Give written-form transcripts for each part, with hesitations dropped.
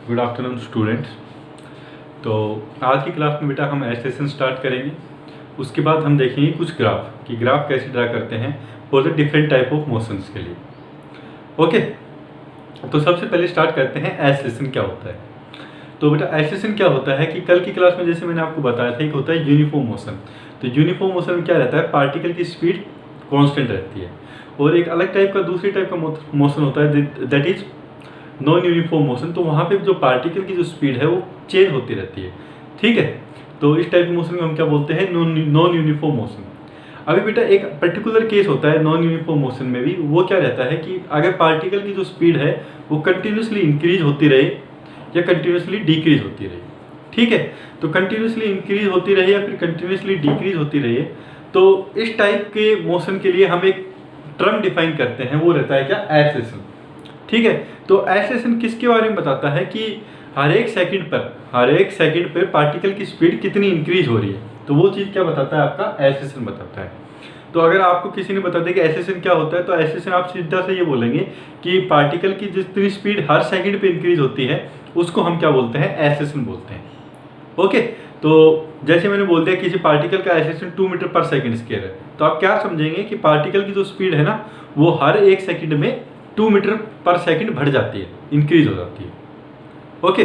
Good afternoon students. तो आज की क्लास में बेटा हम एस्ट्रेशन स्टार्ट करेंगे। उसके बाद हम देखेंगे कुछ ग्राफ कि ग्राफ कैसे ड्रा करते हैं for the different type of motions के लिए। ओके, तो सबसे पहले स्टार्ट करते हैं एस्ट्रेशन क्या होता है। तो बेटा एस्ट्रेशन क्या होता है कि कल की क्लास में जैसे मैंने आपको बताया था, एक होता है यूनिफॉर्म मोशन। तो यूनिफॉर्म मोशन में क्या रहता है, पार्टिकल की स्पीड कांस्टेंट रहती है। और एक अलग टाइप का दूसरी टाइप का मोशन होता है that is non uniform motion. तो वहाँ पे जो पार्टिकल की जो स्पीड है वो चेंज होती रहती है। ठीक है, तो इस टाइप के मोशन को हम क्या बोलते हैं, नॉन यूनिफॉर्म मोशन। अभी बेटा एक पर्टिकुलर केस होता है नॉन यूनिफॉर्म मोशन में भी, वो क्या रहता है कि अगर पार्टिकल की जो स्पीड है वो कंटिन्यूसली इंक्रीज होती रहे या कंटिन्यूसली डिक्रीज होती रहे। ठीक है, तो कंटिन्यूसली इंक्रीज होती रहे या फिर कंटिन्यूसली डिक्रीज होती रहे, तो इस टाइप के मोशन के लिए हम एक टर्म डिफाइन करते हैं, वो रहता है क्या, एस्ट्रेशन। ठीक है, तो एस्ट्रेशन किसके बारे में बताता है कि हर एक सेकंड पर पार्टिकल की स्पीड कितनी इंक्रीज हो रही है। तो वो चीज़ क्या बताता है, आपका एस्ट्रेशन बताता है। तो अगर आपको किसी ने बता दिया कि एस्ट्रेशन क्या होता है, तो एस्ट्रेशन आप सीधा से ये बोलेंगे कि पार्टिकल की जितनी स्पीड हर सेकंड पे इंक्रीज होती है उसको हम क्या बोलते हैं, एस्ट्रेशन बोलते हैं। ओके, तो जैसे मैंने बोल दिया किसी पार्टिकल का एस्ट्रेशन 2 मीटर पर सेकंड स्क्वायर है, तो आप क्या समझेंगे कि पार्टिकल की जो स्पीड है ना वो हर एक सेकंड में 2 मीटर पर सेकंड बढ़ जाती है, इंक्रीज हो जाती है। ओके,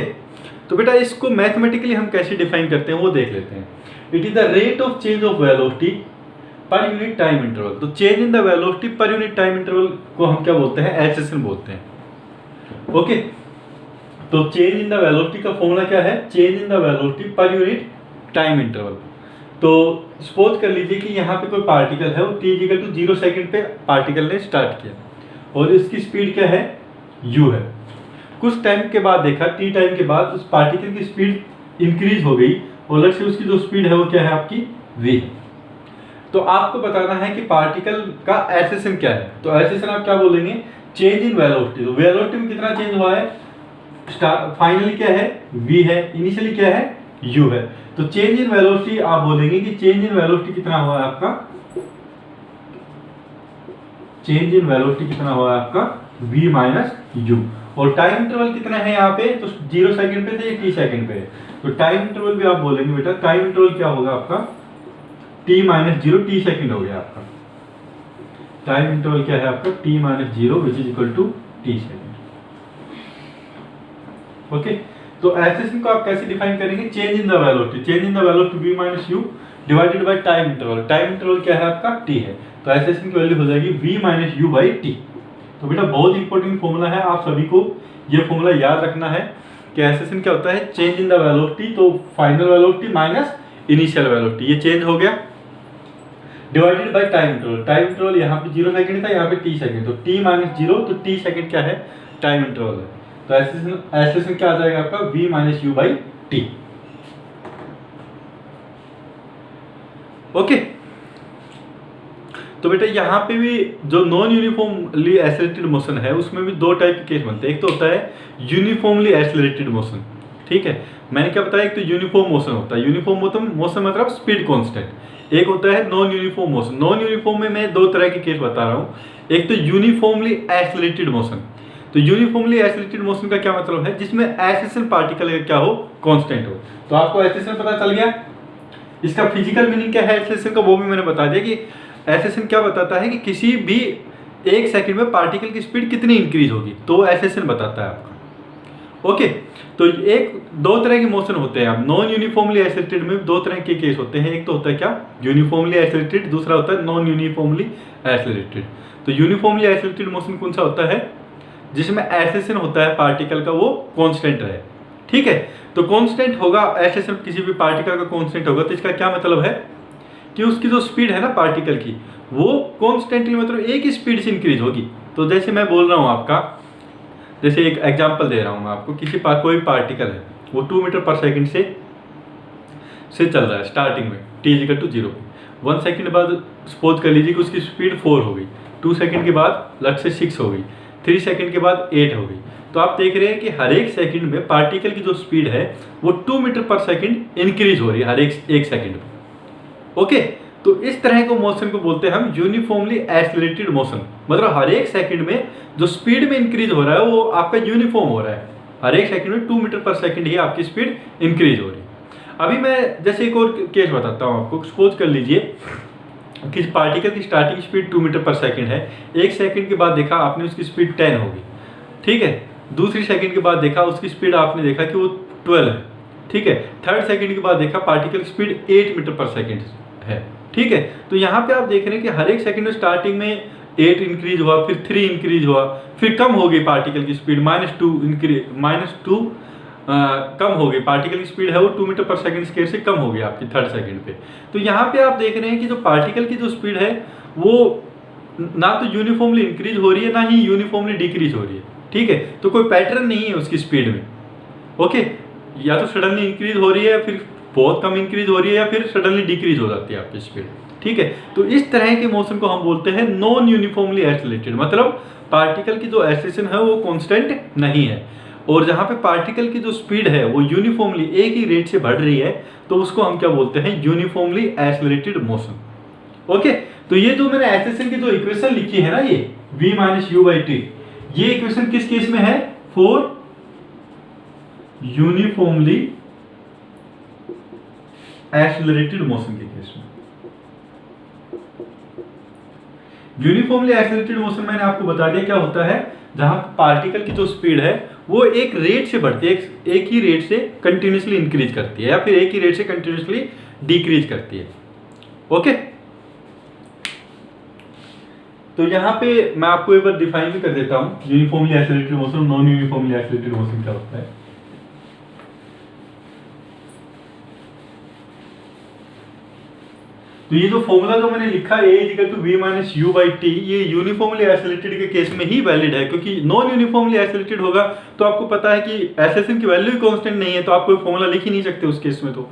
तो बेटा इसको मैथमेटिकली हम कैसे डिफाइन करते हैं वो देख लेते हैं। It is the rate of change of velocity per unit time interval. तो change in the velocity per unit time interval को हम क्या बोलते हैं, एस्ट्रेशन बोलते हैं। ओके, तो चेंज इन द वेलोसिटी का फॉर्मूला क्या है, change in the velocity per unit time interval. तो सपोज कर लीजिए कि यहाँ पे कोई पार्टिकल है, वो t = 0 सेकंड पे पार्टिकल ने स्टार्ट किया और इसकी स्पीड क्या है, u है। कुछ टाइम के बाद देखा, t टाइम के बाद उस पार्टिकल की स्पीड इंक्रीज हो गई और अलग से उसकी जो स्पीड है वो क्या है, आपकी v। तो आपको बताना है कि पार्टिकल का एस्ट्रेशन क्या है। तो एस्ट्रेशन आप क्या बोलेंगे, चेंज इन वेलोसिटी। तो वेलोसिटी में कितना चेंज हुआ है, फाइनली क्या है, v है, इनिशियली क्या है, u है। तो चेंज इन वेलोसिटी आप बोलेंगे कि चेंज इन वेलोसिटी कितना हुआ है आपका, चेंज इन वेलोसिटी कितना हुआ है आपका, v - u। और टाइम इंटरवल कितना है यहाँ पे, तो 0 सेकंड पे थे, t सेकंड पे। तो टाइम इंटरवल भी आप बोलेंगे बेटा, टाइम इंटरवल क्या होगा आपका, t - 0 t सेकंड हो गया आपका। टाइम इंटरवल क्या है आपका, t - 0 which is equal to t second. Okay, तो एस्ट्रेशन को आप कैसे डिफाइन करेंगे, change in the velocity, change in the velocity v - u divided by time interval. Time interval क्या है आपका, t है। तो एस्ट्रेशन की वैल्यू हो जाएगी v - u/t। तो बेटा बहुत इंपॉर्टेंट फॉर्मूला है, आप सभी को ये फॉर्मूला याद रखना है कि एस्ट्रेशन क्या होता है, चेंज इन द वेलोसिटी, तो final velocity minus initial velocity, ये चेंज हो गया, divided by time interval. Time interval यहाँ पे 0 सेकंड था, यहाँ पे t सेकंड, तो t - 0 तो t सेकंड क्या है, टाइम इंटरवल है। तो एस्ट्रेशन क्या आ जाएगा आपका, v - u/t। ओके, तो बेटा यहाँ पे भी जो नॉन यूनिफॉर्मली एक्सेलरेटेड मोशन है उसमें भी दो टाइप के केस बनते हैं। एक तो होता है यूनिफॉर्मली एक्सेलरेटेड मोशन। ठीक है, मैंने क्या बताया, एक तो यूनिफॉर्म मोशन होता है, यूनिफॉर्म मोशन मतलब स्पीड कांस्टेंट। एक होता है non uniform motion. Non uniform में मैं दो तरह के केस बता रहा हूँ। एक तो यूनिफॉर्मली एक्सेलरेटेड मोशन। तो यूनिफॉर्मली एक्सेलरेटेड मोशन का क्या मतलब है, जिसमें एक्सेलरेशन पार्टिकल क्या हो, कांस्टेंट हो। तो आपको एक्सेलरेशन पता चल गया, इसका फिजिकल मीनिंग क्या है एक्सेलरेशन का वो भी मैंने बता दिया कि एक्सेलरेशन क्या बताता है कि किसी भी एक सेकंड में पार्टिकल की स्पीड कितनी इंक्रीज होगी, तो एक्सेलरेशन बताता है आपका। ओके, तो एक दो तरह के मोशन होते हैं। अब नॉन यूनिफॉर्मली एक्सेलरेटेड में दो तरह के केस होते हैं। एक तो होता है क्या, यूनिफॉर्मली एक्सेलरेटेड, दूसरा होता है नॉन यूनिफॉर्मली एक्सेलरेटेड। तो यूनिफॉर्मली एक्सेलरेटेड मोशन कौन सा होता है, जिसमें एक्सेलरेशन होता है पार्टिकल का वो कांस्टेंट रहे। ठीक है, तो कांस्टेंट होगा एक्सेलरेशन, किसी भी पार्टिकल का कांस्टेंट होगा, तो इसका क्या मतलब है कि उसकी जो स्पीड है ना पार्टिकल की, वो कॉन्स्टेंटली मतलब एक ही स्पीड से इंक्रीज होगी। तो जैसे मैं बोल रहा हूँ आपका, जैसे एक एग्जांपल दे रहा हूँ मैं आपको, कोई पार्टिकल है वो 2 मीटर पर सेकंड से चल रहा है स्टार्टिंग में, t = 0 पे। 1 सेकंड बाद सपोज कर लीजिए कि उसकी स्पीड 4 हो गई, 2 सेकंड के बाद लग से 6 हो गई, 3 सेकंड के बाद 8 हो गई। तो आप देख रहे हैं कि हर एक सेकंड में पार्टिकल की जो स्पीड है वो 2 मीटर पर सेकंड इंक्रीज हो रही है हर एक सेकंड में। ओके, तो इस तरह को मोशन को बोलते हैं हम यूनिफॉर्मली एक्सेलरेटेड मोशन। मतलब हर एक सेकंड में जो स्पीड में इंक्रीज हो रहा है वो आपका यूनिफॉर्म हो रहा है। हर एक सेकंड में 2 मीटर पर सेकंड ही आपकी स्पीड इंक्रीज हो रही है। अभी मैं जैसे एक और केस बताता हूँ आपको। सपोज कर लीजिए कि पार्टिकल की starting speed 2 metre per second है, एक सेकंड के बाद देखा आपने उसकी स्पीड 10 होगी, ठीक है। दूसरी सेकंड के बाद देखा उसकी स्पीड आपने देखा कि वो 12 है, ठीक है। थर्ड सेकंड के बाद देखा particle speed 8 metre per second है, ठीक है। तो यहाँ पे आप देख रहे हैं कि हर एक सेकंड में स्टार्टिंग में 8 इंक्रीज हुआ, फिर 3 इंक्रीज हुआ, फिर कम हो गई पार्टिकल की स्पीड -2 कम हो गई। पार्टिकल की स्पीड है वो 2 मीटर पर सेकंड स्केयर से कम हो गई आपकी थर्ड सेकंड पे। तो यहाँ पे आप देख रहे हैं कि जो पार्टिकल की जो स्पीड है वो ना तो यूनिफॉर्मली इंक्रीज हो रही है ना ही यूनिफॉर्मली डिक्रीज हो रही है, ठीक है। तो कोई पैटर्न नहीं है उसकी स्पीड में, ओके। या तो सडनली इंक्रीज हो रही है, फिर बहुत कम इंक्रीज हो रही है, या फिर सडनली डिक्रीज हो जाती है आपकी स्पीड, ठीक है। तो इस तरह के मोशन को हम बोलते हैं नॉन यूनिफॉर्मली एक्सेलरेटेड, मतलब पार्टिकल की जो एक्सेलरेशन है वो कांस्टेंट नहीं है। और जहां पे पार्टिकल की जो स्पीड है वो यूनिफॉर्मली एक ही रेट से बढ़ रही है, तो उसको हम क्या बोलते हैं, यूनिफॉर्मली एक्सेलरेटेड मोशन, ओके। तो ये जो मैंने एक्सेलरेशन की जो इक्वेशन लिखी है ना, ये v minus you by T, ये इक्वेशन किस केस में है, फॉर यूनिफॉर्मली एक्सेलरेटेड मोशन के केस में। यूनिफॉर्मली एक्सेलरेटेड मोशन मैंने आपको बता दिया क्या होता है, जहां पार्टिकल की जो स्पीड है वो एक रेट से बढ़ती है, एक ही रेट से कंटिन्यूसली इंक्रीज करती है, या फिर एक ही रेट से कंटिन्यूसली डिक्रीज करती है, ओके। तो यहाँ पे मैं आपको एक बार डिफाइन भी कर देता हूं uniformly accelerated motion, non uniformly accelerated motion क्या होता है। तो ये जो फॉर्मूला जो मैंने लिखा है A = V - U / T, ये यूनिफॉर्मली एक्सेलरेटेड के केस में ही वैलिड है, क्योंकि नॉन यूनिफॉर्मली एक्सेलरेटेड होगा तो आपको पता है कि एक्सेलरेशन की वैल्यू ही कांस्टेंट नहीं है, तो आप कोई फॉर्मूला लिख ही नहीं सकते उस केस में, तो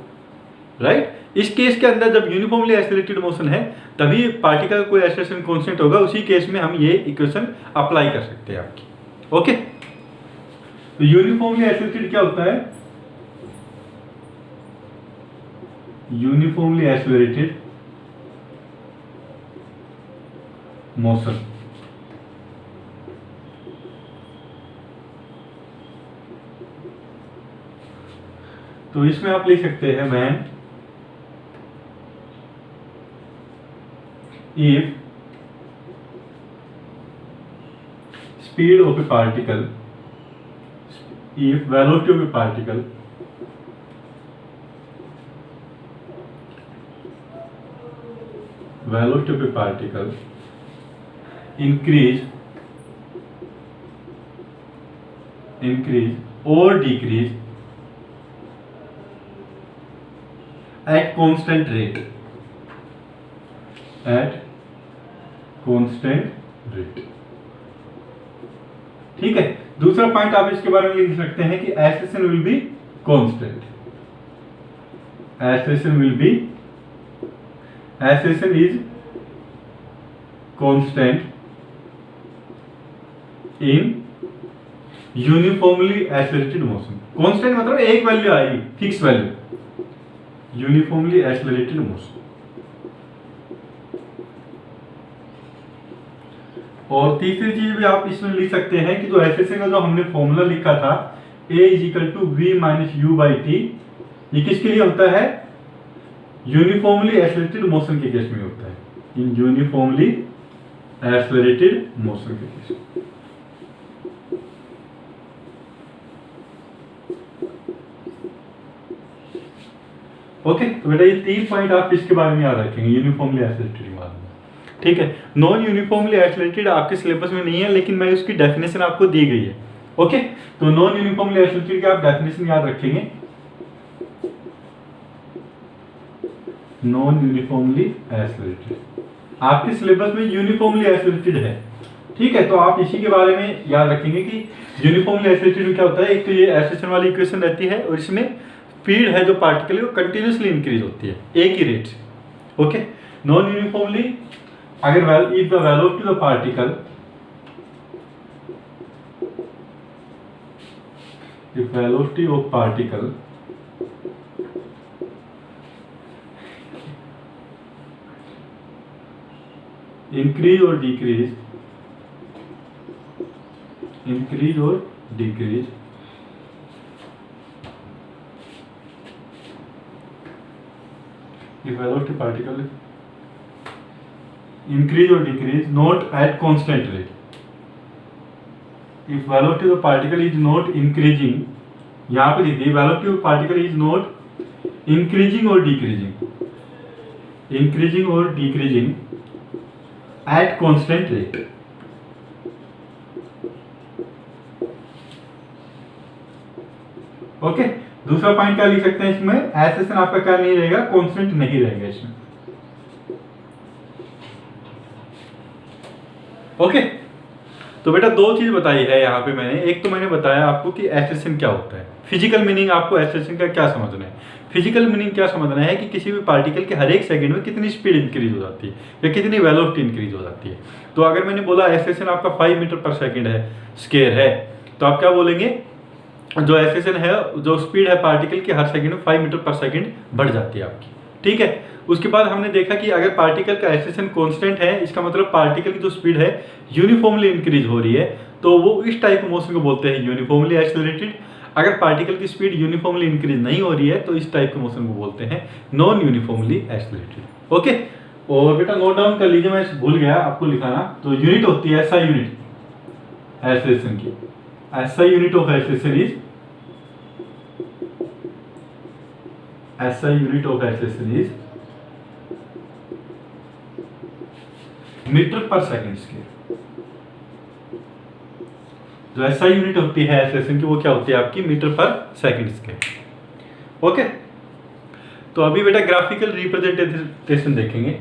राइट। इस केस के अंदर जब यूनिफॉर्मली एक्सेलरेटेड मोशन है तभी पार्टिकल का कोई एक्सेलरेशन कांस्टेंट होगा, उसी केस में हम ये इक्वेशन अप्लाई कर सकते हैं आपकी, ओके। तो यूनिफॉर्मली एक्सेलरेटेड क्या होता है, यूनिफॉर्मली एक्सेलरेटेड मोशन तो इसमें आप लिख सकते हैं when if speed of a particle, if velocity of a particle increase or decrease at constant rate, ठीक है। दूसरा पॉइंट आप इसके बारे में लिख सकते हैं कि acceleration will be constant, acceleration is constant in uniformly accelerated motion. Constant मतलब एक वैल्यू आएगी, fix value, uniformly accelerated motion. और तीसरी चीज भी आप इसमें लिख सकते हैं कि जो एक्सेलरेशन का जो हमने फॉर्मूला लिखा था A = V - U / T, ये किसके लिए होता है, यूनिफॉर्मली एक्सेलरेटेड मोशन के केस में होता है, इन यूनिफॉर्मली एक्सेलरेटेड मोशन के केस में। ओके, तो बेटा ये 3 पॉइंट आप इसके बारे में याद रखेंगे यूनिफॉर्मली एक्सेलरेटेड के बारे में, ठीक है। नॉन यूनिफॉर्मली एक्सेलरेटेड आपके सिलेबस में नहीं है, लेकिन मैं उसकी डेफिनेशन आपको दी गई है, ओके। तो नॉन यूनिफॉर्मली एक्सेलरेटेड की आप डेफिनेशन याद रखेंगे, नॉन यूनिफॉर्मली एक्सेलरेटेड आपके सिलेबस में यूनिफॉर्मली एक्सेलरेटेड है, ठीक है। तो आप इसी के बारे में याद रखेंगे कि यूनिफॉर्मली एक्सेलरेटेड में क्या होता है, एक तो ये एक्सेलरेशन वाली इक्वेशन रहती है, और इसमें स्पीड है जो पार्टिकल है वो कंटिन्यूसली इंक्रीज होती है एक ही रेट से, ओके। नॉन यूनिफॉर्मली अगर if the velocity of particle, if velocity of particle increase or decrease if velocity particle increase or decrease not at constant rate, if velocity of particle is not increasing, यहाँ पे देखिए velocity of particle is not increasing or decreasing at constant rate. Okay दूसरा point क्या लिख सकते हैं इसमें, assertion आपका क्या नहीं रहेगा, कांस्टेंट नहीं रहेगा इसमें। ओके तो बेटा दो चीज बताई है यहाँ पे मैंने, एक तो मैंने बताया आपको कि एसेशन क्या होता है, फिजिकल मीनिंग आपको एसेशन का क्या समझना है। फिजिकल मीनिंग क्या समझना है कि किसी भी पार्टिकल के हर एक सेकंड में कितनी स्पीड इंक्रीज हो जाती है या कितनी वेलोसिटी इंक्रीज हो जाती है। तो अगर मैंने बोला एसेशन आपका 5 मीटर पर सेकंड है स्क्वायर है, तो आप क्या बोलेंगे, जो एसेशन है, जो स्पीड है पार्टिकल की हर सेकंड में 5 मीटर पर सेकंड बढ़ जाती है आपकी। ठीक है, उसके बाद हमने देखा कि अगर पार्टिकल का एसेशन कांस्टेंट है, इसका मतलब पार्टिकल की जो स्पीड है यूनिफॉर्मली इंक्रीज हो रही है, तो वो इस टाइप मोशन को बोलते हैं यूनिफॉर्मली एक्सेलरेटेड। अगर पार्टिकल की स्पीड यूनिफॉर्मली इंक्रीज नहीं हो रही है तो इस टाइप के मोशन को बोलते हैं नॉन यूनिफॉर्मली एक्सेलरेटेड। ओके, और बेटा नोट डाउन कर लीजिए, मैं भूल गया आपको लिखाना। तो यूनिट होती है एसआई यूनिट एक्सेलरेशन की, SI unit of acceleration is metre per second square. जो SI यूनिट होती है एक्सेलरेशन की वो क्या होती है आपकी, metre per second square. Okay, तो अभी बेटा ग्राफिकल रिप्रेजेंटेशन देखेंगे।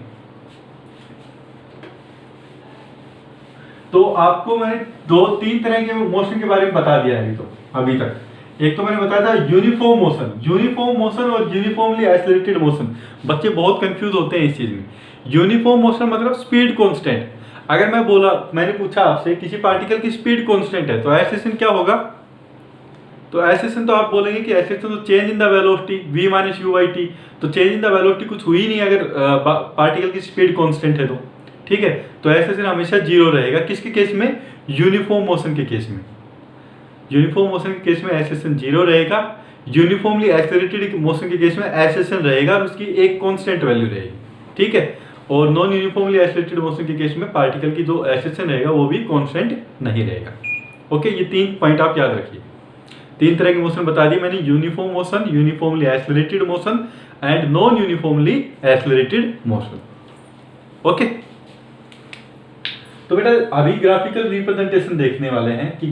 तो आपको मैंने 2-3 तरह के मोशन के बारे में बता दिया है अभी तक। एक तो मैंने बताया था यूनिफॉर्म मोशन और यूनिफॉर्मली एक्सेलरेटेड मोशन। बच्चे बहुत कंफ्यूज होते हैं इस चीज में। यूनिफॉर्म मोशन मतलब स्पीड कांस्टेंट। अगर मैंने पूछा आपसे किसी पार्टिकल की स्पीड कांस्टेंट है तो एक्सेलरेशन क्या होगा, तो एक्सेलरेशन तो आप बोलेंगे कि एक्सेलरेशन तो change in the velocity v - u/t। तो चेंज इन द वेलोसिटी कुछ हुई नहीं अगर पार्टिकल की स्पीड कांस्टेंट है तो। ठीक है, तो एक्सेलरेशन हमेशा 0 रहेगा। किसके केस में, यूनिफॉर्म मोशन के केस में। यूनिफॉर्म मोशन के केस में एक्सेलरेशन 0 रहेगा। यूनिफॉर्मली एक्सेलरेटेड मोशन के केस में एक्सेलरेशन रहेगा और उसकी एक कांस्टेंट वैल्यू रहेगी। ठीक है, और नॉन यूनिफॉर्मली एक्सेलरेटेड मोशन के केस में पार्टिकल की जो एक्सेलरेशन रहेगा वो भी कांस्टेंट नहीं रहेगा। ओके, ये 3 पॉइंट आप याद रखिए। 3 तरह के मोशन बता दिए मैंने, uniform motion, uniformly accelerated motion and non uniformly accelerated motion. Okay, तो बेटा अभी ग्राफिकल रिप्रेजेंटेशन देखने वाले हैं कि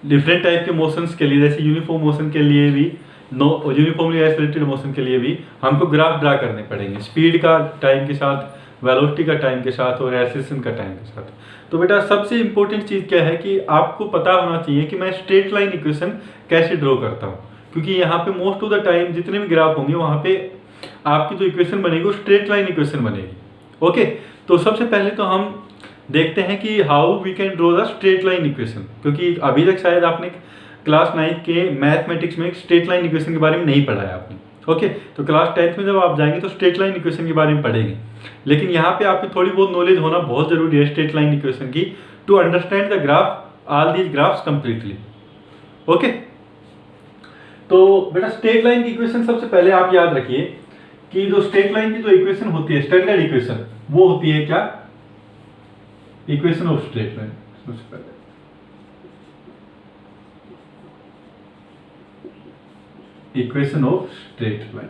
डिफरेंट टाइप के मोशंस के लिए, जैसे यूनिफॉर्म मोशन के लिए भी, यूनिफॉर्मली एक्सेलरेटेड मोशन के लिए भी हमको ग्राफ ड्रा करने पड़ेंगे, स्पीड का टाइम के साथ, वेलोसिटी का टाइम के साथ और एक्सेलरेशन का टाइम के साथ। तो बेटा सबसे इंपॉर्टेंट चीज़ क्या है कि आपको पता होना चाहिए कि मैं स्ट्रेट लाइन इक्वेशन कैसे ड्रॉ करता हूँ, क्योंकि यहाँ पे मोस्ट ऑफ द टाइम जितने भी ग्राफ होंगे वहाँ पे आपकी जो इक्वेशन बनेगी वो स्ट्रेट लाइन इक्वेशन बनेगी। ओके, तो सबसे पहले तो हम देखते हैं कि how we can draw the straight line equation, क्योंकि अभी तक शायद आपने क्लास 9 के मैथमेटिक्स में स्ट्रेट लाइन इक्वेशन के बारे में नहीं पढ़ा है आपने। ओके, तो क्लास 10th में जब आप जाएंगे तो स्ट्रेट लाइन इक्वेशन के बारे में पढ़ेंगे, लेकिन यहाँ पे आपकी थोड़ी बहुत नॉलेज होना बहुत जरूरी है स्ट्रेट लाइन इक्वेशन की, to understand the graph, all these graphs completely. Okay, तो बेटा स्ट्रेट लाइन की इक्वेशन सबसे पहले आप याद रखिए कि जो स्ट्रेट लाइन की जो इक्वेशन होती है, स्टैंडर्ड इक्वेशन, वो होती है क्या, इक्वेशन ऑफ स्ट्रेट लाइन। सबसे पहले इक्वेशन ऑफ स्ट्रेट लाइन।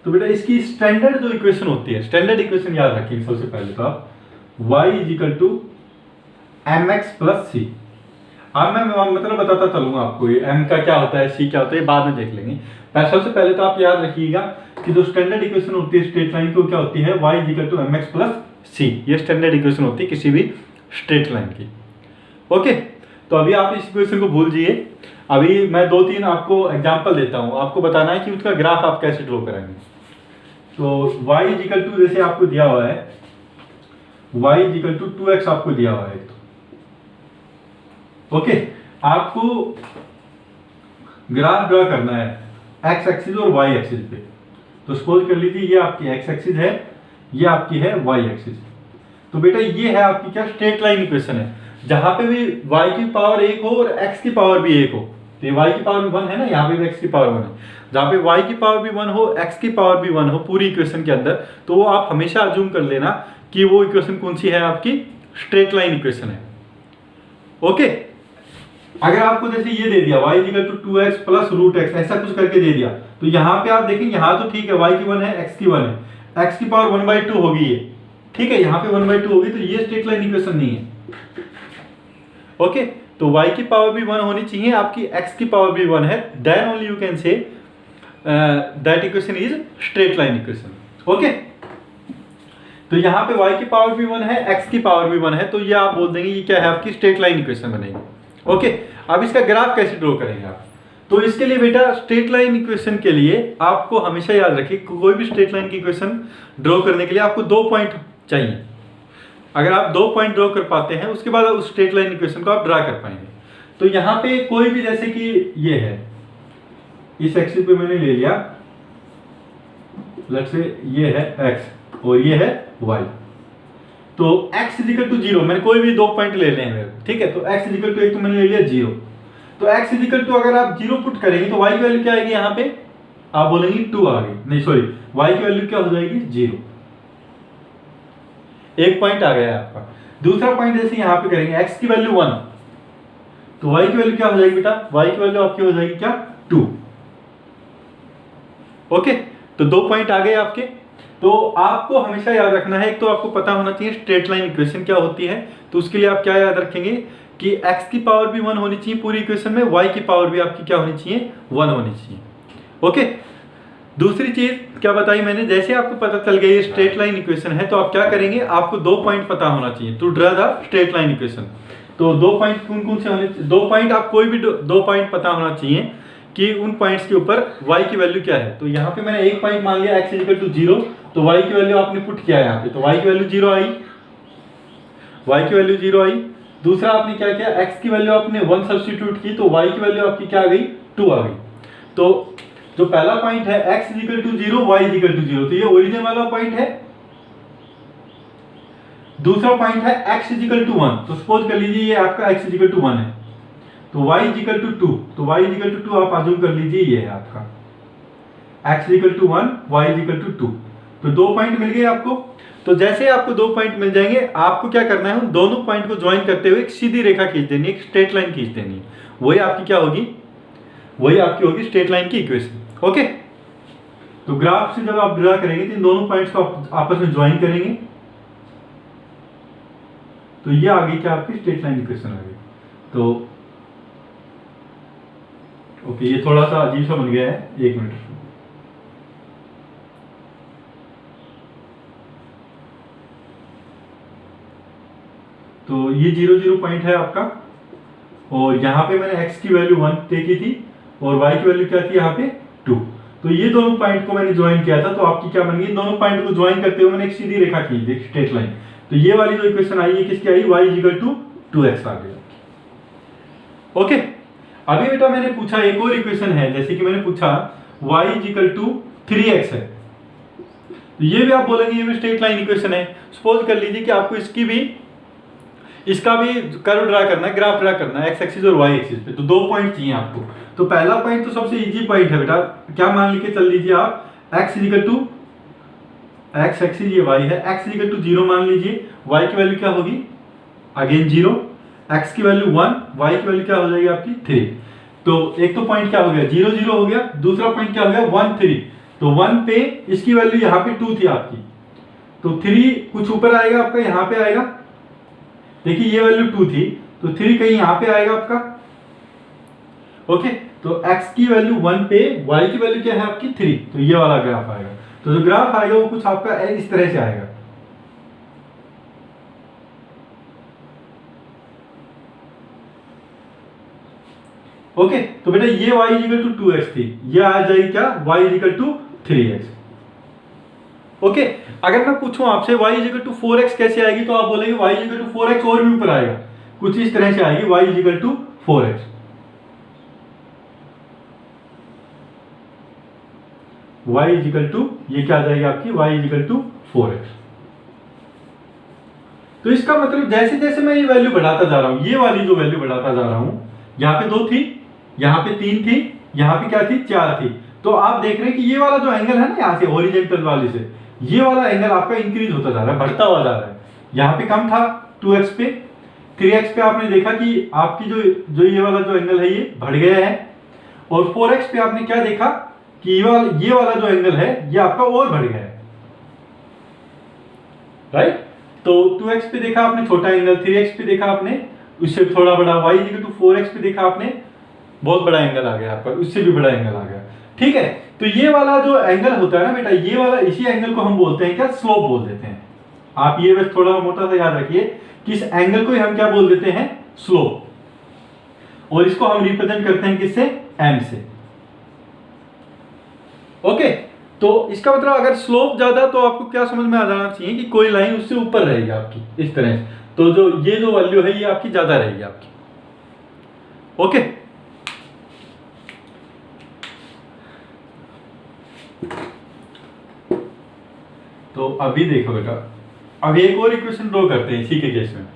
तो बेटा इसकी स्टैंडर्ड जो इक्वेशन होती है, स्टैंडर्ड इक्वेशन याद रखिए सबसे पहले तो आप, y = mx + c। अब मैं मतलब बताता चलूंगा आपको ये m का क्या होता है, c क्या होता है, बाद में देख लेंगे। सबसे पहले तो आप याद रखिएगा कि जो स्टैंडर्ड इक्वेशन होती है स्ट्रेट लाइन की, क्या होती है, y = mx + c। ये स्टैंडर्ड इक्वेशन होती है किसी भी स्ट्रेट लाइन की। ओके, तो अभी आप इस इक्वेशन को भूल जाइए। अभी मैं 2-3 आपको एग्जांपल देता हूं, आपको बताना है कि उसका ग्राफ आप कैसे ड्रॉ करेंगे। तो y = जैसे आपको दिया हुआ है, y = 2x आपको दिया हुआ है। ओके, आपको ग्राफ ड्रॉ करना है x एक्सिस और y एक्सिस पे। तो सपोज कर लीजिए ये आपकी x एक्सिस है, ये आपकी है y एक्सिस। तो बेटा ये है आपकी क्या, स्ट्रेट लाइन इक्वेशन है, जहां पे भी y की पावर 1 हो और x की पावर भी 1 हो। तो ये y की पावर भी 1 है ना, यहाँ पे भी x की पावर 1 है। जहाँ पे y की पावर भी 1 हो, x की पावर भी 1 हो पूरी इक्वेशन के अंदर, तो वो आप हमेशा अज्यूम कर लेना कि वो इक्वेशन कौन सी है, आपकी स्ट्रेट लाइन इक्वेशन है। ओके, अगर आपको जैसे ये दे दिया y equal to 2x plus root x, ऐसा कुछ करके दे दिया, तो यहाँ पे आप देखें, यहाँ तो ठीक है y की 1 है, x की 1 है, x की पावर 1/2 होगी ये, ठीक है, यहाँ पे 1/2 होगी, तो ये स्ट्रेट लाइन इक्वेशन नहीं है। ओके, तो y की पावर भी 1 होनी चाहिए, आपकी x की पावर भी 1 है, then only you can say that equation is straight line equation. Okay, तो यहाँ पे y की पावर भी 1 है, x की पावर भी 1 है, तो ये आप बोल देंगे ये क्या है, आपकी स्ट्रेट लाइन इक्वेशन बनेगी। ओके, अब इसका ग्राफ कैसे ड्रॉ करेंगे आप, तो इसके लिए बेटा स्ट्रेट लाइन इक्वेशन के लिए आपको हमेशा याद रखिए, कोई भी स्ट्रेट लाइन की इक्वेशन ड्रॉ करने के लिए आपको 2 पॉइंट चाहिए। अगर आप 2 पॉइंट ड्रॉ कर पाते हैं, उसके बाद उस स्ट्रेट लाइन इक्वेशन को आप ड्रा कर पाएंगे। तो यहाँ पे कोई भी, जैसे कि ये है, इस एक्सिस पे मैंने ले लिया, लेट्स से ये है x और ये है y, तो x इज इक्वल टू 0, मैंने कोई भी 2 पॉइंट ले लें मेरे, ठीक है, तो x इज इक्वल टू 1 तो मैंने ले लिया 0, तो x इज इक्वल टू अगर आप 0 पुट करेंगे तो y की वैल्यू क्या आएगी, यहाँ पे आप बोलेंगे 2 आ गई, नहीं सॉरी, y की वैल्यू क्या हो जाएगी 0, एक पॉइंट आ गया है आपका। दूसरा पॉइंट जैसे यहाँ पे करेंगे, x की वैल्यू 1, तो y की वैल्यू क्या हो जाएगी बेटा, y की वैल्यू आपकी हो जाएगी क्या 2। ओके, तो 2 पॉइंट आ गए आपके। तो आपको हमेशा याद रखना है, एक तो आपको पता होना चाहिए स्ट्रेट लाइन इक्वेशन क्या होती है, तो उसके लिए आप क्या याद रखेंगे कि x की पावर भी 1 होनी चाहिए पूरी इक्वेशन में, y की पावर भी आपकी क्या होनी चाहिए 1 होनी चाहिए। ओके, दूसरी चीज क्या बताई मैंने, जैसे आपको पता चल गया ये स्ट्रेट लाइन इक्वेशन है, तो आप क्या करेंगे, आपको 2 पॉइंट पता होना चाहिए to draw the straight line equation. तो 2 पॉइंट कौन कौन से होने, 2 पॉइंट आप कोई भी 2 पॉइंट पता होना चाहिए कि उन पॉइंट्स के ऊपर y की वैल्यू क्या है। तो यहाँ पे मैंने एक पॉइंट मान लिया x इक्वल टू 0, तो y की वैल्यू आपने पुट किया है यहाँ पे, तो y की वैल्यू 0 आई, y की वैल्यू 0 आई। दूसरा आपने क्या किया, x की वैल्यू आपने 1 सब्स्टिट्यूट की, तो y की वैल्यू आपकी क्या आ गई 2 आ गई। तो जो पहला पॉइंट है x equal to 0, y equal to 0, तो ये ओरिजिन वाला पॉइंट है। दूसरा पॉइंट है x इक्वल टू 1, तो सपोज कर लीजिए ये आपका x इक्वल टू 1 है, तो y इक्वल टू 2, तो y इक्वल टू 2 आप अज्यूम कर लीजिए ये है आपका x equal to 1, y equal to 2, तो 2 पॉइंट मिल गए आपको। तो जैसे आपको 2 पॉइंट मिल जाएंगे, आपको क्या करना है, उन दोनों पॉइंट को ज्वाइन करते हुए एक सीधी रेखा खींच देनी है, एक स्ट्रेट लाइन खींच देनी है, वही आपकी क्या होगी, वही आपकी होगी स्ट्रेट लाइन की इक्वेशन। ओके, तो ग्राफ से जब आप ड्रा करेंगे तो इन दोनों पॉइंट्स को आपस में ज्वाइन करेंगे, तो ये आ गई क्या आपकी स्ट्रेट लाइन इक्वेशन आ गई। तो ओके, ये थोड़ा सा अजीब सा बन गया है, एक मिनट। तो ये 0 0 पॉइंट है आपका, और यहाँ पे मैंने x की वैल्यू 1 देखी थी और y की वैल्यू क्या थी यहाँ पे 2, तो ये दोनों पॉइंट को मैंने ज्वाइन किया था, तो आपकी क्या बन गई, दोनों पॉइंट को ज्वाइन करते हुए मैंने एक सीधी रेखा खींच दी, स्ट्रेट लाइन। तो ये वाली जो इक्वेशन आई है किसकी आई, y इक्वल टू 2x आ गया। ओके, अभी बेटा मैंने पूछा एक और इक्वेशन है, जैसे कि मैंने पूछा y इक्वल टू 3x है, तो ये भी आप बोलेंगे ये भी स्ट्रेट लाइन इक्वेशन है। सपोज कर लीजिए कि आपको इसका भी कर्व ड्रा करना है, ग्राफ ड्रा करना है x एक्सिस और y एक्सिस पे, तो 2 पॉइंट चाहिए आपको। तो पहला पॉइंट तो सबसे इजी पॉइंट है बेटा, क्या मान लेके चल लीजिए आप, x equal to x axis ये y है, x इक्वल टू 0 मान लीजिए, y की वैल्यू क्या होगी अगेन 0, x की वैल्यू 1, y की वैल्यू क्या हो जाएगी आपकी 3। तो एक तो पॉइंट क्या हो गया 0 0 हो गया, दूसरा पॉइंट क्या हो गया 1 3, तो 1 पे इसकी वैल्यू यहाँ पे 2 थी आपकी, तो 3 कुछ ऊपर आएगा आपका, यहाँ पे आएगा, देखिए ये वैल्यू 2 थी, तो 3 कहीं यहाँ पे आएगा आपका। ओके, तो x की वैल्यू 1 पे, y की वैल्यू क्या है आपकी 3, तो ये वाला ग्राफ आएगा। तो जो ग्राफ आएगा वो कुछ आपका इस तरह से आएगा। ओके, तो बेटा ये y इक्वल टू 2x थी, ये आ जाएगी क्या y equal to 3x। Okay, अगर मैं पूछूं आपसे y इक्वल टू 4x कैसे आएगी, तो आप बोलेंगे y इक्वल टू 4x और भी ऊपर आएगा, कुछ इस तरह से आएगी y equal to 4x। y equal to ये क्या आ जाएगी आपकी y इक्वल टू 4x। तो इसका मतलब जैसे जैसे मैं ये वैल्यू बढ़ाता जा रहा हूं, ये वाली जो वैल्यू बढ़ाता जा रहा हूं, यहाँ पे 2 थी, यहाँ पे 3 थी, यहाँ पे क्या थी 4 थी। तो आप देख रहे हैं कि ये वाला जो एंगल है ना यहाँ से हॉरिजॉन्टल वाले से, ये वाला एंगल आपका इंक्रीज होता जा रहा है, बढ़ता हुआ जा रहा है। यहाँ पे कम था 2x पे, 3x पे आपने देखा कि आपकी जो ये वाला जो एंगल है ये बढ़ गया है, और 4x पे आपने क्या देखा कि ये वाला जो एंगल है ये आपका और बढ़ गया है, राइट। तो 2x पे देखा आपने छोटा एंगल, 3x पे देखा आपने उससे थोड़ा बड़ा, y इक्वल टू 4x पे देखा आपने बहुत बड़ा एंगल आ गया आपका, उससे भी बड़ा एंगल आ गया, ठीक है। तो ये वाला जो एंगल होता है ना बेटा, ये वाला इसी एंगल को हम बोलते हैं क्या, स्लोप बोल देते हैं। आप ये बस थोड़ा मोटा सा याद रखिए कि इस एंगल को हम क्या बोल देते हैं, स्लोप, और इसको हम रिप्रेजेंट करते हैं किससे, m से। ओके, तो इसका मतलब अगर स्लोप ज्यादा तो आपको क्या समझ में आ जाना चाहिए कि कोई लाइन उससे ऊपर रहेगी आपकी इस तरह से, तो जो वैल्यू है ये आपकी ज्यादा रहेगी आपकी। ओके, तो अभी देखो बेटा, अब एक और इक्वेशन ड्रॉ करते हैं इसी के केस में।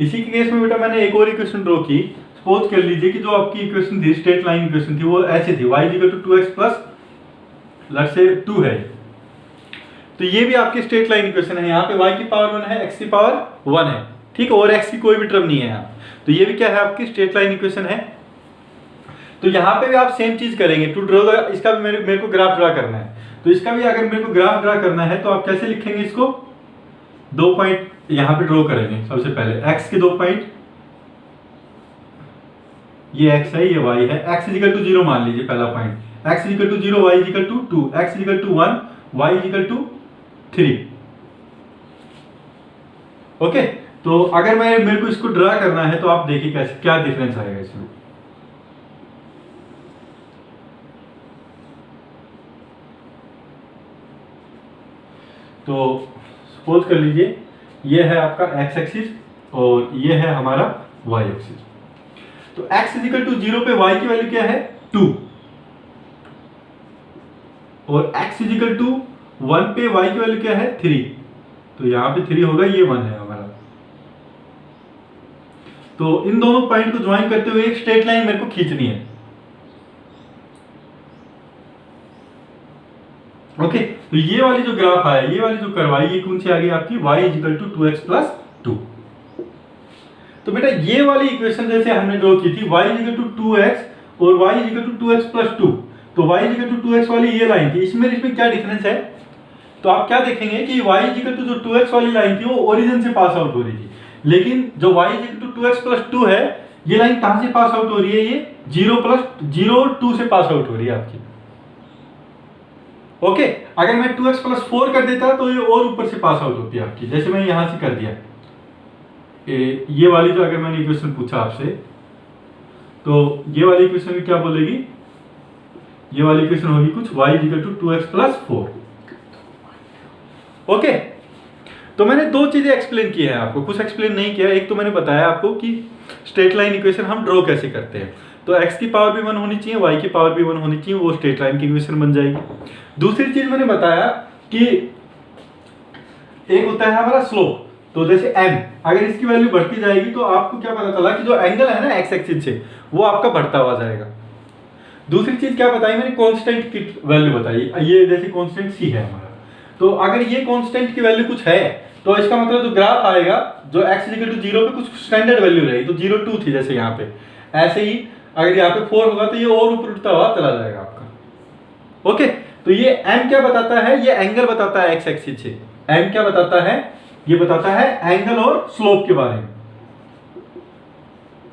इसी के केस में बेटा मैंने एक और इक्वेशन ड्रॉ की। सपोज कर लीजिए कि जो आपकी इक्वेशन थी, स्ट्रेट लाइन इक्वेशन थी, वो ऐसे थी, y equal to 2x plus let's say 2 है। तो ये भी आपकी स्ट्रेट लाइन इक्वेशन है, यहाँ पे y की पावर 1 है, x की पावर 1 है, ठीक है, और x की कोई भी टर्म नहीं है यहाँ। तो ये भी क्या है, आपकी स्ट्रेट लाइन इक्वेशन है। तो यहाँ पे भी आप सेम चीज करेंगे, टू ड्रॉ इसका भी मेरे को ग्राफ ड्रा करना है। तो इसका भी अगर मेरे को ग्राफ ड्रा करना है तो आप कैसे लिखेंगे इसको, 2 पॉइंट यहाँ पे ड्रॉ करेंगे। सबसे पहले x के 2 पॉइंट, ये x है, ये y है। x इक्वल टू 0 मान लीजिए पहला point, x equal to 0, y equal to 2, x equal to 1, y equal to 3। Okay, तो अगर मेरे को इसको ड्रा करना है तो आप देखिए कैसे क्या डिफरेंस आएगा इसमें। तो सपोज कर लीजिए ये है आपका x एक्सिस और ये है हमारा y एक्सिस। तो x इक्वल टू 0 पे y की वैल्यू क्या है, 2, और x इक्वल टू 1 पे y की वैल्यू क्या है, 3। तो यहाँ पे 3 होगा, ये 1 है हमारा। तो इन दोनों पॉइंट को ज्वाइन करते हुए एक स्ट्रेट लाइन मेरे को खींचनी है। ओके, तो ये वाली जो ग्राफ आया, ये वाली जो कर्व आई, ये कौन सी आ गई आपकी, y equal to 2x plus 2। तो बेटा ये वाली इक्वेशन जैसे हमने ड्रॉ की थी, y इक्वल टू 2x और y equal to 2x plus 2, तो y इक्वल टू 2x वाली ये लाइन थी, इसमें क्या डिफरेंस है। तो आप क्या देखेंगे कि y इक्वल टू जो 2x वाली लाइन थी वो ओरिजिन से पास आउट हो रही थी, लेकिन जो y equal to 2x plus 2 है, ये लाइन कहां से पास आउट हो रही है, ये 0 से पास आउट हो रही है आपकी। ओके, अगर मैं 2x प्लस 4 कर देता तो ये और ऊपर से पास आउट होती है आपकी, जैसे मैंने यहां से कर दिया। ये वाली जो अगर मैंने इक्वेशन पूछा आपसे, तो ये वाली इक्वेशन में क्या बोलेगी, ये वाली इक्वेशन होगी कुछ y equal to 2x plus 4। Okay, तो मैंने दो चीजें एक्सप्लेन की है आपको, कुछ एक्सप्लेन नहीं किया। एक तो मैंने बताया आपको कि स्ट्रेट लाइन इक्वेशन हम ड्रॉ कैसे करते हैं, तो x की पावर भी 1 होनी चाहिए, y की पावर भी 1 होनी चाहिए, वो स्ट्रेट लाइन की इक्वेशन बन जाएगी। दूसरी चीज मैंने बताया कि एक होता है हमारा स्लोप, तो जैसे m, अगर इसकी वैल्यू बढ़ती जाएगी तो आपको क्या पता चला कि जो एंगल है ना x एक्सिस से, वो आपका बढ़ता हुआ जाएगा। दूसरी चीज क्या बताई मैंने, कांस्टेंट की वैल्यू बताई, ये जैसे कांस्टेंट c है हमारा, तो अगर ये कांस्टेंट की वैल्यू कुछ है तो इसका मतलब जो ग्राफ आएगा, जो x इक्वल टू 0 पे कुछ स्टैंडर्ड वैल्यू रहेगी, तो 0 2 थी जैसे यहाँ पे, ऐसे ही अगर यहाँ पे 4 होगा तो ये और ऊपर उठता हुआ चला जाएगा आपका। ओके, तो ये m क्या बताता है, ये एंगल बताता है x एक्सिस से। m क्या बताता है, ये बताता है एंगल और स्लोप के बारे में।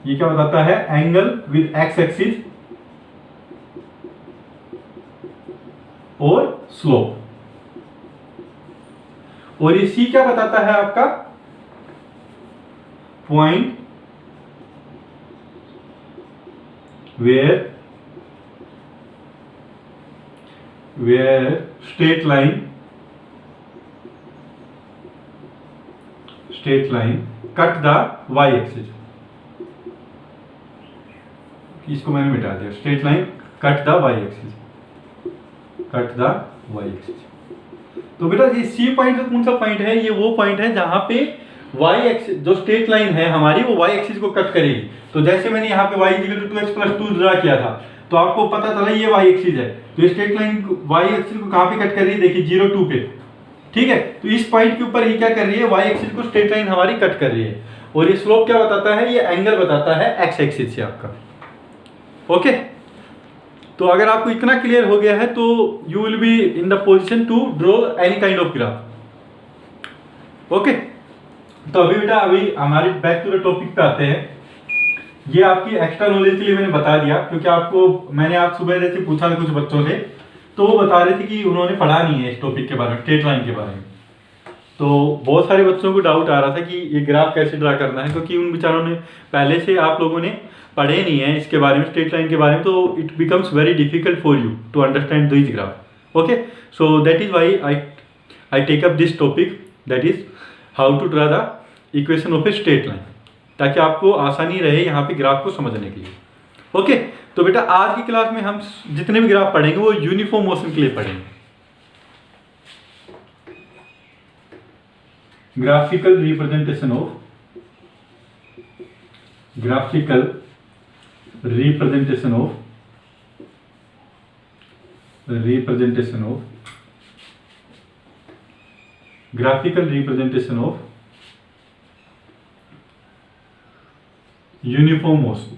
ये क्या बताता है, एंगल विद x एक्सिस और स्लोप। और ये c क्या बताता है आपका, point where straight line cut the y axis। इसको मैंने मिटा दिया, straight line cut the y axis, cut the y axis. तो बेटा ये सी पॉइंट कौन सा पॉइंट है, ये वो पॉइंट है जहां पे y एक्सिस जो स्ट्रेट लाइन है हमारी वो y एक्सिस को कट करेगी। तो जैसे मैंने यहाँ पे y equal to 2x plus 2 draw किया था, तो आपको पता चला ये y एक्सिस है, तो ये स्ट्रेट लाइन y एक्सिस को कहाँ पे कट कर रही है, देखिए 0 2 पे, ठीक है। तो इस पॉइंट के ऊपर ही क्या कर रही है, y एक्सिस को स्ट्रेट लाइन हमारी कट कर रही है, और ये स्लोप क्या बताता है, ये एंगल बताता है x एक्सिस से आपका। ओके, तो अगर आपको इतना क्लियर हो गया है तो you will be in the position to draw any kind of graph. Okay, तो अभी बेटा अभी हमारे बैक टू द टॉपिक पे आते हैं। ये आपकी एक्स्ट्रा नॉलेज के लिए मैंने बता दिया, क्योंकि आपको मैंने आज सुबह जैसे पूछा था कुछ बच्चों से, तो वो बता रहे थे कि उन्होंने पढ़ा नहीं है इस टॉपिक के बारे में, स्ट्रेट लाइन के बारे में। तो बहुत सारे बच्चों को डाउट आ रहा था कि ये ग्राफ कैसे ड्रा करना है, क्योंकि उन बेचारों ने पहले से आप लोगों ने पढ़े नहीं है इसके बारे में, स्ट्रेट लाइन के बारे में, तो it becomes very difficult for you to understand this graph. Okay, so that is why I take up this topic, that is how to draw the equation of a straight line, ताकि आपको आसानी रहे यहाँ पे graph को समझने के लिए। ओके, तो बेटा आज की क्लास में हम जितने भी ग्राफ पढ़ेंगे वो यूनिफॉर्म मोशन के लिए पढ़ेंगे। Graphical representation of graphical representation of uniform motion.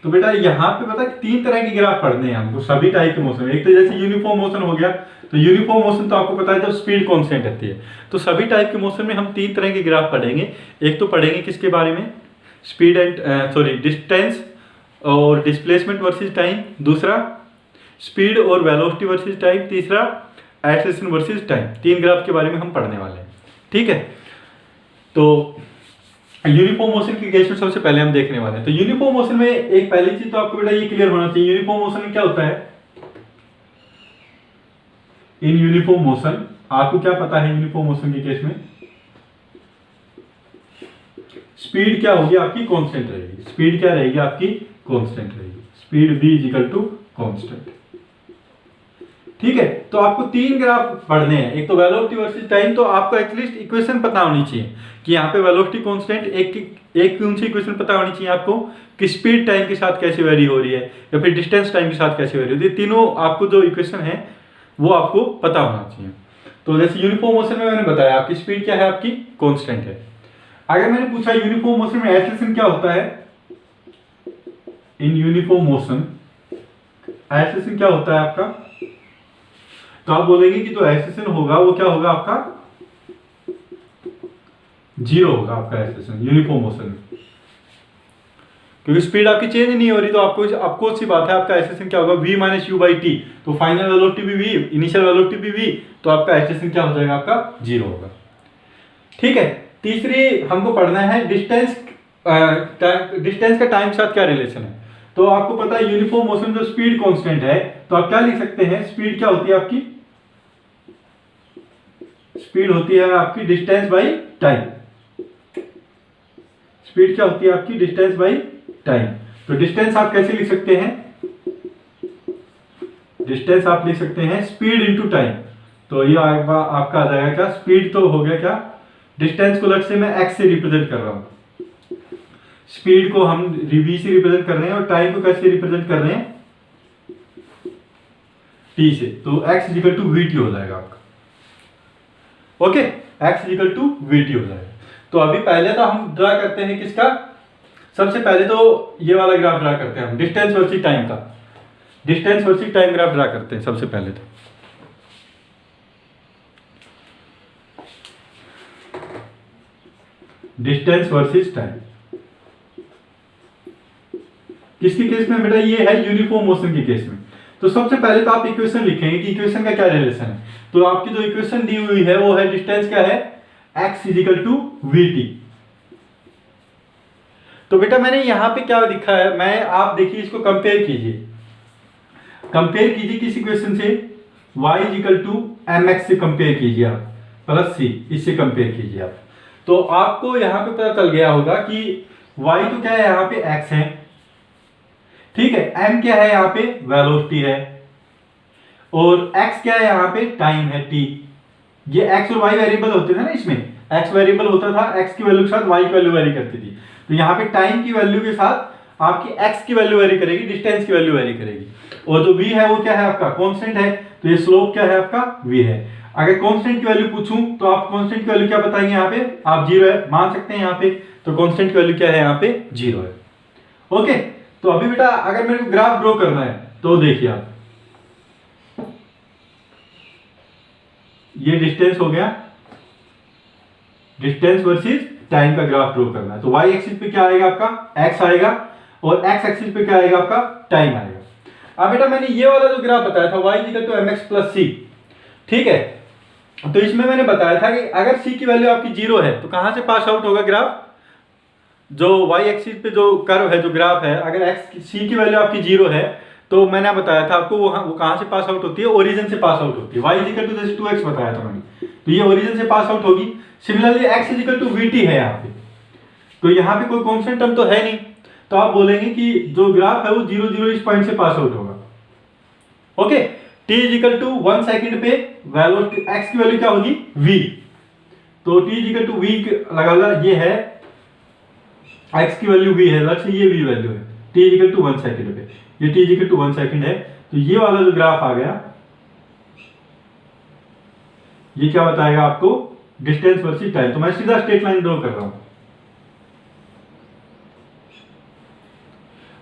तो बेटा यहाँ पे पता है तीन तरह के ग्राफ पढ़ने हैं हमको, सभी टाइप के मोशन। एक तो जैसे यूनिफॉर्म मोशन हो गया, तो यूनिफॉर्म मोशन तो आपको पता है जब स्पीड कांस्टेंट रहती है। तो सभी टाइप के मोशन में हम तीन तरह के ग्राफ पढ़ेंगे। एक तो पढ़ेंगे किसके बारे में, स्पीड एंड डिस्टेंस और डिस्प्लेसमेंट वर्सेस टाइम, दूसरा स्पीड और वेलोसिटी वर्सेस टाइम, तीसरा एक्सेलरेशन वर्सेस टाइम। तीन ग्राफ के बारे में हम पढ़ने वाले हैं, ठीक है। तो यूनिफॉर्म मोशन के केस में सबसे पहले हम देखने वाले हैं। तो यूनिफॉर्म मोशन में एक पहली चीज तो आपको बेटा ये क्लियर होना चाहिए, यूनिफॉर्म मोशन में क्या होता है। इन यूनिफॉर्म मोशन आपको क्या पता है, यूनिफॉर्म मोशन के केस में स्पीड क्या होगी आपकी, कांस्टेंट रहेगी। स्पीड क्या रहेगी आपकी, कांस्टेंट रहेगी। Speed v is equal to constant, ठीक है। तो आपको तीन ग्राफ पढ़ने हैं, एक तो वेलोसिटी वर्सेस टाइम। तो आपको एटलीस्ट इक्वेशन पता होनी चाहिए कि यहाँ पे वेलोसिटी कांस्टेंट, एक कौन सी इक्वेशन पता होनी चाहिए आपको कि स्पीड टाइम के साथ कैसे वेरी हो रही है, या फिर डिस्टेंस टाइम के साथ कैसे वेरी होती है। तीनों आपको जो इक्वेशन है वो आपको पता होना चाहिए। तो जैसे यूनिफॉर्म मोशन में मैंने बताया आपकी स्पीड क्या है, आपकी कांस्टेंट है। अगर मैंने पूछा यूनिफॉर्म मोशन में एक्सेलरेशन क्या होता है, इन यूनिफॉर्म मोशन एक्सेलरेशन क्या होता है आपका, तो आप बोलेंगे कि जो एक्सेलरेशन होगा वो क्या होगा आपका, जीरो होगा आपका एक्सेलरेशन यूनिफॉर्म मोशन में, क्योंकि स्पीड आपकी चेंज नहीं हो रही। तो आपको सी बात है, आपका एक्सेलरेशन क्या होगा, v minus you by T. तो फाइनल वेलोसिटी भी v, इनिशियल वेलोसिटी भी v, तो आपका एक्सेलरेशन क्या हो जाएगा, आपका जीरो होगा, ठीक है। तीसरी हमको पढ़ना है डिस्टेंस का टाइम के साथ क्या रिलेशन है। तो आपको पता है यूनिफॉर्म मोशन जो स्पीड कांस्टेंट है, तो आप क्या लिख सकते हैं, स्पीड क्या होती है आपकी, स्पीड होती है आपकी डिस्टेंस बाई टाइम। स्पीड क्या होती है आपकी, डिस्टेंस बाई टाइम। तो डिस्टेंस आप कैसे लिख सकते हैं, डिस्टेंस आप लिख सकते हैं स्पीड इंटू टाइम। तो ये आपका आ जाएगा क्या, स्पीड तो हो गया क्या, डिस्टेंस को लट से मैं x से रिप्रेजेंट कर रहा हूं, स्पीड को हम v से रिप्रेजेंट कर रहे हैं, और टाइम को कैसे रिप्रेजेंट कर रहे हैं, t से। तो x इक्वल टू vt हो जाएगा आपका, okay, x equal to vt हो जाएगा। तो अभी पहले तो हम ड्रा करते हैं किसका, सबसे पहले तो ये वाला ग्राफ ड्रा करते हैं हम, डिस्टेंस वर्सेस टाइम का। Distance versus time graph draw करते हैं सबसे पहले तो। डिस्टेंस वर्सेस टाइम किसके केस में बेटा, ये है यूनिफॉर्म मोशन के केस में। तो सबसे पहले तो आप इक्वेशन लिखेंगे कि इक्वेशन का क्या रिलेशन है। तो आपकी जो इक्वेशन दी हुई है वो है, डिस्टेंस क्या है, x is equal to vt। तो बेटा मैंने यहां पे क्या लिखा है, आप देखिए इसको कंपेयर कीजिए किस इक्वेशन से, y is equal to mx से कंपेयर कीजिए आप, प्लस c, इससे कंपेयर कीजिए आप। तो आपको यहां पे पता चल गया होगा कि y तो क्या है यहाँ पे x है, ठीक है, m क्या है यहाँ पे वेलोसिटी है, और x क्या है यहाँ पे टाइम है t। ये x और y वेरिएबल होते थे ना, इसमें x वेरिएबल होता था, x की वैल्यू के साथ y की वैल्यू वेरी करती थी। तो यहाँ पे टाइम की वैल्यू के साथ आपकी x की वैल्यू वेरी करेगी, डिस्टेंस की वैल्यू वेरी करेगी। और जो v है वो क्या है आपका कांस्टेंट है, तो ये स्लोप क्या है आपका v है। अगर कांस्टेंट की वैल्यू पूछूं तो आप कांस्टेंट की वैल्यू क्या बताएंगे, यहाँ पे आप 0 है मान सकते हैं यहाँ पे, तो कांस्टेंट की वैल्यू क्या है यहाँ पे 0 है। ओके, तो अभी बेटा अगर मेरे को ग्राफ ड्रॉ करना है तो देखिए आप, ये डिस्टेंस हो गया, डिस्टेंस वर्सेस टाइम का ग्राफ ड्रॉ करना है। तो y एक्सिस पे क्या आएगा आपका x आएगा, और x एक्सिस पे क्या आएगा आपका टाइम आएगा। अब बेटा मैंने ये वाला जो ग्राफ बताया था y equal to mx plus c, ठीक है, तो इसमें मैंने बताया था कि अगर c की वैल्यू आपकी 0 है तो कहां से पास आउट होगा ग्राफ, जो y एक्सिस पे जो कर्व है, जो ग्राफ है, अगर c की वैल्यू आपकी 0 है तो मैंने बताया था आपको वो कहां से पास आउट होती है, ओरिजिन से पास आउट होती है। y इक्वल टू जैसे 2x बताया था मैंने, तो ये ओरिजिन से पास आउट होगी। Similarly x equal to vt है यहाँ पे, तो यहाँ पे कोई कांस्टेंट टर्म तो है नहीं, तो आप बोलेंगे कि जो ग्राफ है वो 0 0 इस पॉइंट से पास आउट होगा। Okay, t equal to 1 second पे वेलोसिटी x की वैल्यू क्या होगी v, तो t इक्वल टू v लगा, ये है x की वैल्यू v है, लक्ष्य ये v वैल्यू है, t इक्वल टू 1 सेकंड पे, ये t इक्वल टू 1 सेकंड है। तो ये वाला जो ग्राफ आ गया ये क्या बताएगा आपको, डिस्टेंस वर्सेस टाइम। तो मैं सीधा स्ट्रेट लाइन ड्रॉ कर रहा हूं।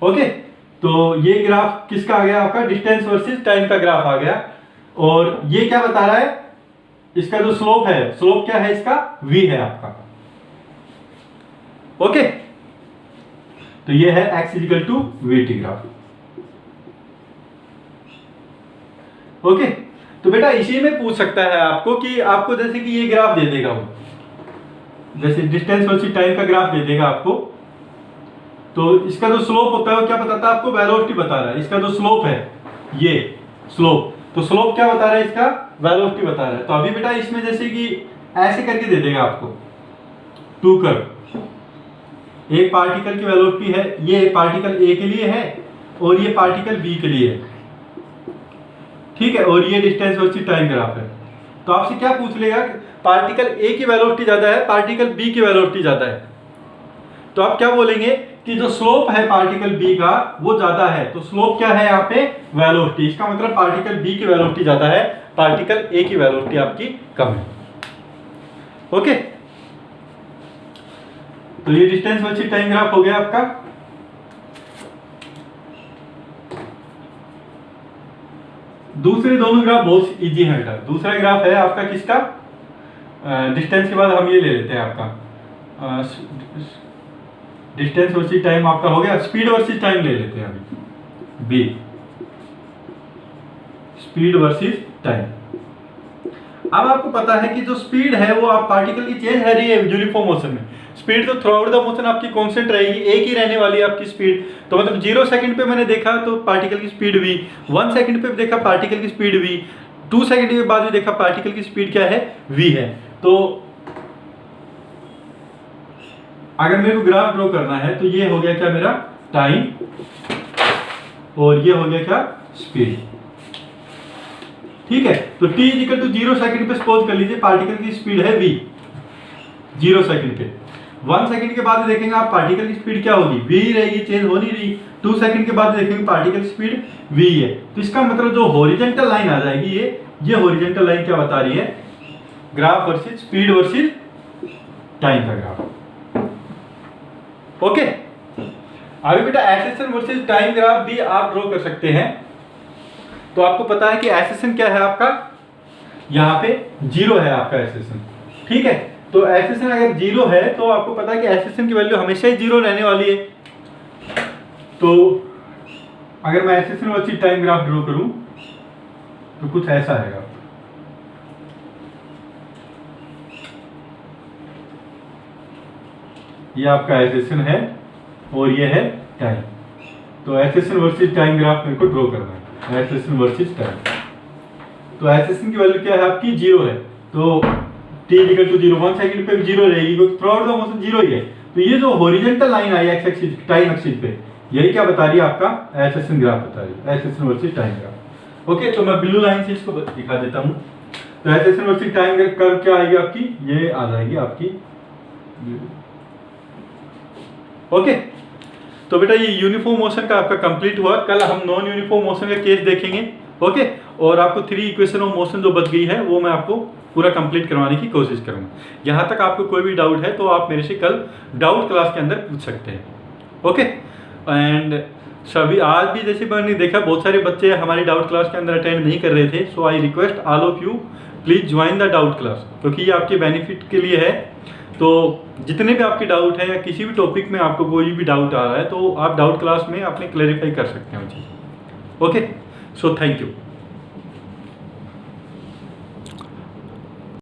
ओके, तो ये ग्राफ किसका आ गया आपका, डिस्टेंस वर्सेस टाइम का ग्राफ आ गया। और ये क्या बता रहा है, इसका जो स्लोप है, स्लोप क्या है इसका v है आपका। ओके, तो ये है x equal to vt graph. Okay, तो बेटा इसी में पूछ सकता है आपको कि आपको जैसे कि ये ग्राफ दे देगा वो, जैसे डिस्टेंस वर्सेस टाइम का ग्राफ दे देगा आपको, तो इसका जो स्लोप होता है वो क्या बताता है आपको, वेलोसिटी बता रहा है। इसका जो स्लोप है ये स्लोप, तो स्लोप क्या बता रहा है इसका, वेलोसिटी बता रहा है। तो अभी बेटा इसमें जैसे कि ऐसे करके दे देगा आपको टू कर्व, एक पार्टिकल की वेलोसिटी है, ये पार्टिकल ए के लिए है और ये पार्टिकल बी के लिए है, ठीक है, और ये डिस्टेंस वर्सेस टाइम ग्राफ है। तो आपसे क्या पूछ लेगा, पार्टिकल ए की वेलोसिटी ज्यादा है, पार्टिकल बी की वेलोसिटी ज्यादा है, तो आप क्या बोलेंगे कि जो स्लोप है पार्टिकल बी का वो ज्यादा है, तो स्लोप क्या है यहाँ पे वेलोसिटी। इसका मतलब पार्टिकल बी की वेलोसिटी ज्यादा है, पार्टिकल ए की वेलोसिटी आपकी कम है। ओके, तो ये डिस्टेंस वर्सेस टाइम ग्राफ हो गया आपका। दूसरे दोनों ग्राफ बहुत इजी है बेटा। दूसरा ग्राफ है आपका किसका, डिस्टेंस के बाद हम ये ले लेते हैं आपका डिस्टेंस वर्सेस टाइम आपका हो गया, स्पीड वर्सेस टाइम ले लेते हैं अभी, बी स्पीड वर्सेस टाइम। अब आपको पता है कि जो स्पीड है वो आप पार्टिकल की चेंज है रही है यूनिफॉर्म मोशन में, स्पीड तो थ्रू आउट द मोशन आपकी कांस्टेंट रहेगी, एक ही रहने वाली है आपकी स्पीड। तो मतलब 0 सेकंड पे मैंने देखा तो पार्टिकल की स्पीड v, 1 सेकंड पे देखा पार्टिकल की स्पीड v, 2 सेकंड के बाद में देखा पार्टिकल की स्पीड क्या है v है। तो अगर मेरे को ग्राफ ड्रॉ करना है तो ये हो गया क्या मेरा टाइम, और ये हो गया क्या स्पीड, ठीक है। तो t इक्वल टू 0 सेकंड पे सपोज कर लीजिए पार्टिकल की स्पीड है v 0 सेकंड पे, 1 सेकंड के बाद देखेंगे आप पार्टिकल की स्पीड क्या होगी v ही रहेगी, चेंज हो नहीं रही। 2 सेकंड के बाद देखेंगे पार्टिकल स्पीड v है। तो इसका मतलब जो हॉरिजॉन्टल लाइन आ जाएगी ये हॉरिजॉन्टल लाइन क्या बता रही है, graph versus speed versus time का ग्राफ। ओके, अभी बेटा एसेशन वर्सेस टाइम ग्राफ भी आप ड्रॉ कर सकते हैं। तो आपको पता है कि एसेशन क्या है आपका, यहाँ पे 0 है आपका एसेशन, ठीक है। तो एसेशन अगर 0 है तो आपको पता है कि एसेशन की वैल्यू हमेशा ही 0 रहने वाली है। तो अगर मैं एसेशन वर्सेस टाइम ग्राफ ड्रॉ करूं तो कुछ ऐसा आएगा, ये आपका एसेशन है और ये है टाइम। तो एसेशन वर्सेस टाइम ग्राफ मेरे को ड्रॉ करना है, एसेशन वर्सेस टाइम। तो एसेशन की वैल्यू क्या है आपकी 0 है, तो t इक्वल टू 0, 1 सेकंड पे 0 रहेगी क्योंकि थ्रू आउट द मोशन 0 ही है। तो ये जो हॉरिजॉन्टल लाइन आई एक्स एक्सिस टाइम एक्सिस पे, यही क्या बता रही है आपका एसेशन ग्राफ बता रही है, एसेशन वर्सेस टाइम ग्राफ। ओके, तो मैं ब्लू लाइन से इसको दिखा देता हूँ। तो एसेशन वेलोसिटी टाइम कर्व क्या आएगी आपकी, ये आ जाएगी आपकी। ओके, तो बेटा ये यूनिफॉर्म मोशन का आपका कंप्लीट हुआ। कल हम नॉन यूनिफॉर्म मोशन का केस देखेंगे। ओके, और आपको 3 इक्वेशन ऑफ मोशन जो बच गई है वो मैं आपको पूरा कंप्लीट करवाने की कोशिश करूंगा। यहाँ तक आपको कोई भी डाउट है तो आप मेरे से कल डाउट क्लास के अंदर पूछ सकते हैं। ओके, एंड सभी आज भी जैसे मैंने देखा बहुत सारे बच्चे हमारी डाउट क्लास के अंदर अटेंड नहीं कर रहे थे, so I request all of you please join the doubt class, क्योंकि ये आपके बेनिफिट के लिए है। तो जितने भी आपके डाउट है या किसी भी टॉपिक में आपको कोई भी डाउट आ रहा है तो आप डाउट क्लास में अपने क्लैरिफाई कर सकते हैं चीज़। Okay, so thank you.